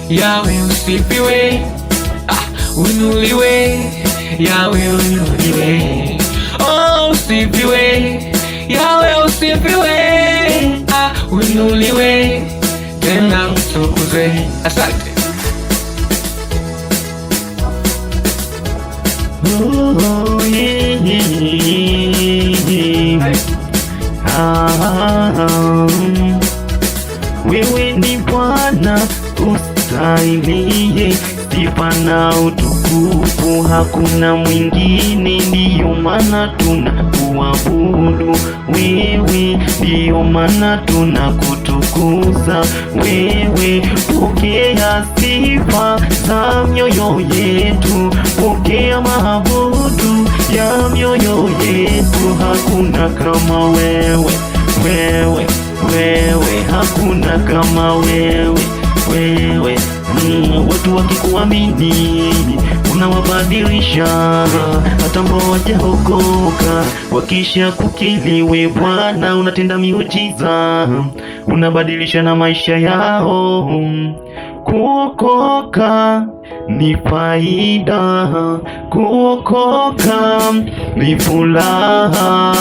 Yawe usifiwe, uinuliwe, Yawe uinuliwe. Oh, usifiwe, Yawe usifiwe, uinuliwe, tena utukuzwe. Asante. Oh, yeah, wewe ni Bwana ustahiliye sifa na utukufu, hakuna mwingine, ndiyo maana tunakuabudu wewe, ndiyo maana tunakutukuza wewe. Pokea sifa za mioyo yetu, pokea maabudu ya mioyo yetu. Hakuna kama wewe, hakuna kama wewe. Watu wakikuamini unawabadilisha, hata ambao hawajaokoka wakisha kukiliwe Bwana, unatenda miujiza, unabadilisha na maisha yao. Kuokoka ni faida, kuokoka ni furaha.